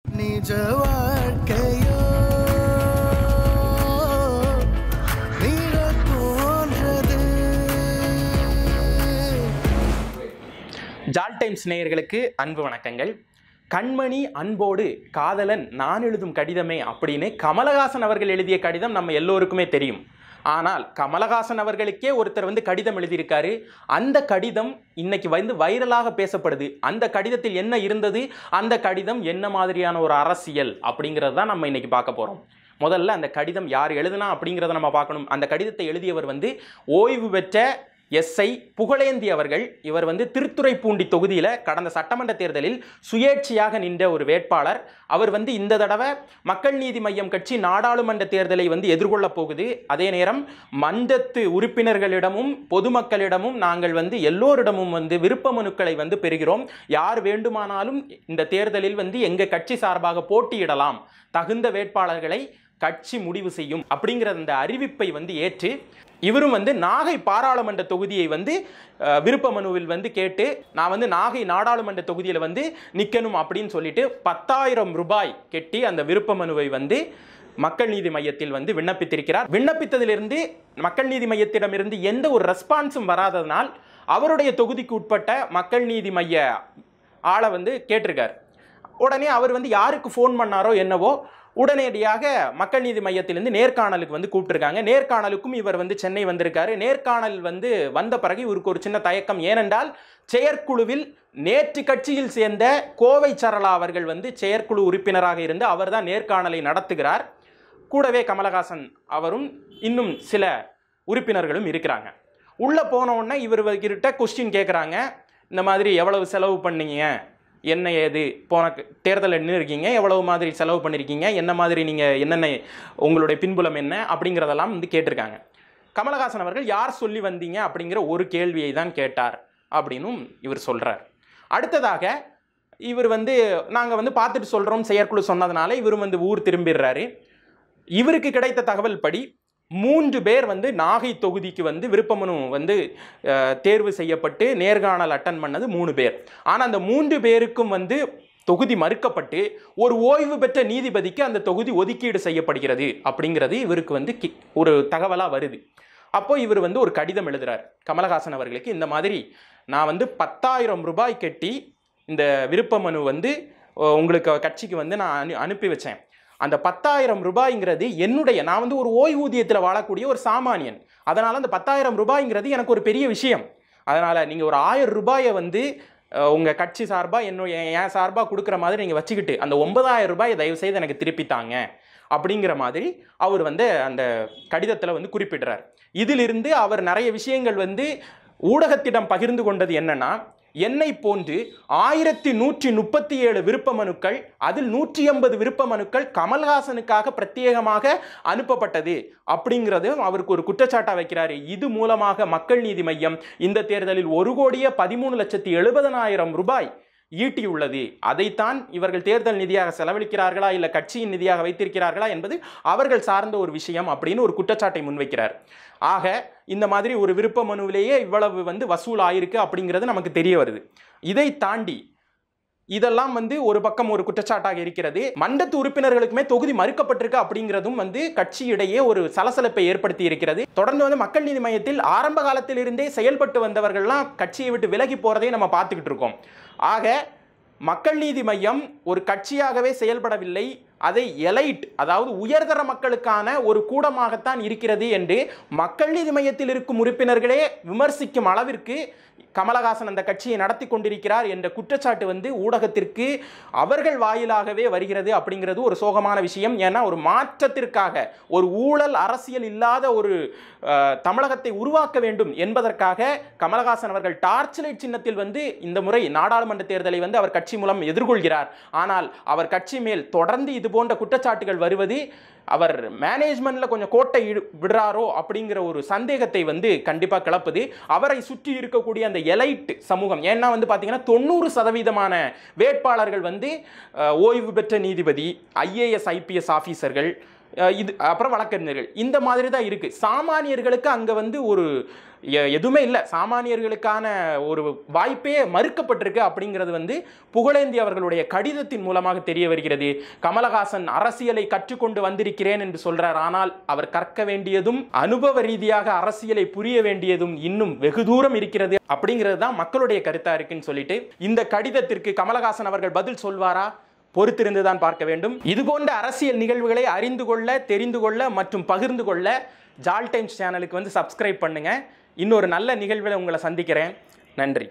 நிஜ வாழ்க்கையோ ஜால் டைம்ஸ் நேயர்களுக்கு அன்பு வணக்கங்கள். கண்மணி அன்போடு காதலன் நான் எழுதும் கடிதமே அப்படின்னு கமலஹாசன் அவர்கள் எழுதிய கடிதம் நம்ம எல்லோருக்குமே தெரியும். ஆனால் கமலஹாசன் அவர்களுக்கே ஒருத்தர் கடிதம் எழுதியிருக்காரு. அந்த கடிதம் இன்னைக்கு வைரலாக பேசப்படுது. அந்த கடிதத்தில் என்ன இருந்தது, அந்த கடிதம் என்ன மாதிரியான ஒரு அரசியல் அப்படிங்கிறது தான் நம்ம இன்னைக்கு பார்க்க போகிறோம். முதல்ல அந்த கடிதம் யார் எழுதுனா அப்படிங்கிறத நம்ம பார்க்கணும். அந்த கடிதத்தை எழுதியவர் ஓய்வு பெற்ற எஸ்ஐ புகழேந்தி அவர்கள். இவர் திருத்துறைப்பூண்டி தொகுதியில் கடந்த சட்டமன்ற தேர்தலில் சுயேட்சையாக நின்ற ஒரு வேட்பாளர். அவர் இந்த தடவை மக்கள் நீதி மய்யம் கட்சி நாடாளுமன்ற தேர்தலை எதிர்கொள்ளப் போகுது. அதே நேரம் மன்றத்து உறுப்பினர்களிடமும் பொதுமக்களிடமும் நாங்கள் எல்லோரிடமும் விருப்ப மனுக்களை பெறுகிறோம். யார் வேண்டுமானாலும் இந்த தேர்தலில் எங்கள் கட்சி சார்பாக போட்டியிடலாம், தகுந்த வேட்பாளர்களை கட்சி முடிவு செய்யும் அப்படிங்கிற அந்த அறிவிப்பை ஏற்று இவரும் நாகை பாராளுமன்ற தொகுதியை விருப்ப மனுவில் கேட்டு நான் நாகை நாடாளுமன்ற தொகுதியில் நிற்கணும் அப்படின்னு சொல்லிட்டு 10,000 ரூபாய் கெட்டி அந்த விருப்ப மனுவை மக்கள் நீதி மையத்தில் விண்ணப்பித்திருக்கிறார். விண்ணப்பித்ததிலிருந்து மக்கள் நீதி மையத்திடமிருந்து எந்த ஒரு ரெஸ்பான்ஸும் வராததனால் அவருடைய தொகுதிக்கு உட்பட்ட மக்கள் நீதி மைய ஆளை கேட்டிருக்கார். உடனே அவர் யாருக்கு ஃபோன் பண்ணாரோ என்னவோ உடனடியாக மக்கள் நீதி மையத்திலிருந்து நேர்காணலுக்கு கூப்பிட்டுருக்காங்க. நேர்காணலுக்கும் இவர் சென்னை வந்திருக்காரு. நேர்காணல் வந்த பிறகு இவருக்கு ஒரு சின்ன தயக்கம். ஏனென்றால் செயற்குழுவில் நேற்று கட்சியில் சேர்ந்த கோவை சரளா அவர்கள் செயற்குழு உறுப்பினராக இருந்து அவர் தான் நேர்காணலை நடத்துகிறார். கூடவே கமலஹாசன் அவரும் இன்னும் சில உறுப்பினர்களும் இருக்கிறாங்க. உள்ளே போன உடனே இவர்கிட்ட கொஸ்டின் கேட்குறாங்க. இந்த மாதிரி எவ்வளவு செலவு பண்ணீங்க, என்ன ஏது, போன தேர்தலில் நின்று இருக்கீங்க, எவ்வளவு மாதிரி செலவு பண்ணியிருக்கீங்க, என்ன மாதிரி நீங்கள் என்னென்ன உங்களுடைய பின்புலம் என்ன அப்படிங்கிறதெல்லாம் கேட்டிருக்காங்க. கமலஹாசன் அவர்கள் யார் சொல்லி வந்தீங்க அப்படிங்கிற ஒரு கேள்வியை தான் கேட்டார் அப்படின்னும் இவர் சொல்கிறார். அடுத்ததாக இவர் நாங்கள் பார்த்துட்டு சொல்கிறோம் செயற்குழு சொன்னதுனால இவர் ஊர் திரும்பிடுறாரு. இவருக்கு கிடைத்த தகவல் படி 3 பேர் நாகை தொகுதிக்கு விருப்ப மனு தேர்வு செய்யப்பட்டு நேர்காணல் அட்டன் பண்ணது 3 பேர். ஆனால் அந்த 3 பேருக்கும் தொகுதி மறுக்கப்பட்டு ஒரு ஓய்வு பெற்ற நீதிபதிக்கு அந்த தொகுதி ஒதுக்கீடு செய்யப்படுகிறது அப்படிங்கிறது இவருக்கு ஒரு தகவலாக வருது. அப்போ இவர் ஒரு கடிதம் எழுதுறார் கமலஹாசன் அவர்களுக்கு. இந்த மாதிரி நான் 10,000 ரூபாய் கட்டி இந்த விருப்ப மனு உங்களுக்கு கட்சிக்கு நான் அனுப்பி வச்சேன். அந்த 10,000 ரூபாய்ங்கிறது என்னுடைய, நான் ஒரு ஓய்வூதியத்தில் வாழக்கூடிய ஒரு சாமானியன். அதனால் அந்த 10,000 ரூபாய்ங்கிறது எனக்கு ஒரு பெரிய விஷயம். அதனால் நீங்கள் ஒரு 1000 ரூபாயை உங்கள் கட்சி சார்பாக என் சார்பாக கொடுக்குற மாதிரி நீங்கள் வச்சுக்கிட்டு அந்த 9,000 ரூபாயை தயவுசெய்து எனக்கு திருப்பித்தாங்க அப்படிங்கிற மாதிரி அவர் அந்த கடிதத்தில் குறிப்பிடுறார். இதிலிருந்து அவர் நிறைய விஷயங்கள் ஊடகத்திடம் பகிர்ந்து கொண்டது என்னன்னா, என்னை போன்று 1137 விருப்ப மனுக்கள், அதில் 180 விருப்ப மனுக்கள் கமல்ஹாசனுக்காக பிரத்யேகமாக அனுப்பப்பட்டது அப்படிங்கிறதும் அவருக்கு ஒரு குற்றச்சாட்டா வைக்கிறாரு. இது மூலமாக மக்கள் நீதி மையம் இந்த தேர்தலில் 1,13,70,000 ரூபாய் ஈட்டியுள்ளது. அதைத்தான் இவர்கள் தேர்தல் நிதியாக செலவழிக்கிறார்களா இல்லை கட்சியின் நிதியாக வைத்திருக்கிறார்களா என்பது அவர்கள் சார்ந்த ஒரு விஷயம் அப்படின்னு ஒரு குற்றச்சாட்டை முன்வைக்கிறார். ஆக இந்த மாதிரி ஒரு விருப்ப மனுவிலேயே இவ்வளவு வசூல் ஆயிருக்கு அப்படிங்கிறது நமக்கு தெரிய வருது. இதை தாண்டி இதெல்லாம் ஒரு பக்கம் ஒரு குற்றச்சாட்டாக இருக்கிறது. மன்றத்து உறுப்பினர்களுக்குமே தொகுதி மறுக்கப்பட்டிருக்கு அப்படிங்கிறதும் கட்சியிடையே ஒரு சலசலப்பை ஏற்படுத்தி இருக்கிறது. தொடர்ந்து மக்கள் நீதி மையத்தில் ஆரம்ப காலத்திலிருந்தே செயல்பட்டு வந்தவர்கள்லாம் கட்சியை விட்டு விலகி போறதை நம்ம பார்த்துக்கிட்டு இருக்கோம். ஆக மக்கள் நீதி மையம் ஒரு கட்சியாகவே செயல்படவில்லை, அதை எலைட், அதாவது உயர்தர மக்களுக்கான ஒரு கூடமாகத்தான் இருக்கிறது என்று மக்கள் நீதி மையத்தில் இருக்கும் உறுப்பினர்களே விமர்சிக்கும் அளவிற்கு கமலஹாசன் அந்த கட்சியை நடத்தி கொண்டிருக்கிறார் என்ற குற்றச்சாட்டு ஊடகத்திற்கு அவர்கள் வாயிலாகவே வருகிறது அப்படிங்கிறது ஒரு சோகமான விஷயம். ஏன்னா ஒரு மாற்றத்திற்காக, ஒரு ஊழல் அரசியல் இல்லாத ஒரு தமிழகத்தை உருவாக்க வேண்டும் என்பதற்காக கமலஹாசன் அவர்கள் டார்ச் லைட் சின்னத்தில் இந்த முறை நாடாளுமன்ற தேர்தலை அவர் கட்சி மூலம் எதிர்கொள்கிறார். ஆனால் அவர் கட்சி மேல் தொடர்ந்து இது போன்ற குற்றச்சாட்டுகள் வருவது அவர் மேனேஜ்மெண்ட்ல கொஞ்சம் கோட்டை விடுறாரோ அப்படிங்கிற ஒரு சந்தேகத்தை கண்டிப்பாக கிளப்புது. அவரை சுற்றி இருக்கக்கூடிய அந்த எலைட் சமூகம், ஏன்னா பார்த்தீங்கன்னா 90% வேட்பாளர்கள் ஓய்வு பெற்ற நீதிபதி, IAS IPS ஆஃபீஸர்கள், இது அப்புறம் வழக்கறிஞர்கள், இந்த மாதிரி தான் இருக்குது. சாமானியர்களுக்கு அங்கே வந்து ஒரு எதுவுமே இல்லை, சாமானியர்களுக்கான ஒரு வாய்ப்பே மறுக்கப்பட்டிருக்கு அப்படிங்கிறது வந்து புகழேந்தி அவர்களுடைய கடிதத்தின் மூலமாக தெரிய வருகிறது. கமலஹாசன் அரசியலை கற்றுக்கொண்டு வந்திருக்கிறேன் என்று சொல்றார், ஆனால் அவர் கற்க வேண்டியதும் அனுபவ ரீதியாக அரசியலை புரிய வேண்டியதும் இன்னும் வெகு தூரம் இருக்கிறது அப்படிங்கிறது தான் மக்களுடைய கருத்தா இருக்குன்னு சொல்லிட்டு, இந்த கடிதத்திற்கு கமலஹாசன் அவர்கள் பதில் சொல்வாரா? பொறுத்திருந்து தான் பார்க்க வேண்டும். இதுபோன்ற அரசியல் நிகழ்வுகளை அறிந்து கொள்ள, தெரிந்து கொள்ள மற்றும் பகிர்ந்து கொள்ள ஜால் டைம்ஸ் சேனலுக்கு வந்து சப்ஸ்கிரைப் பண்ணுங்க. இன்னொரு நல்ல நிகழ்வில் உங்களை சந்திக்கிறேன். நன்றி.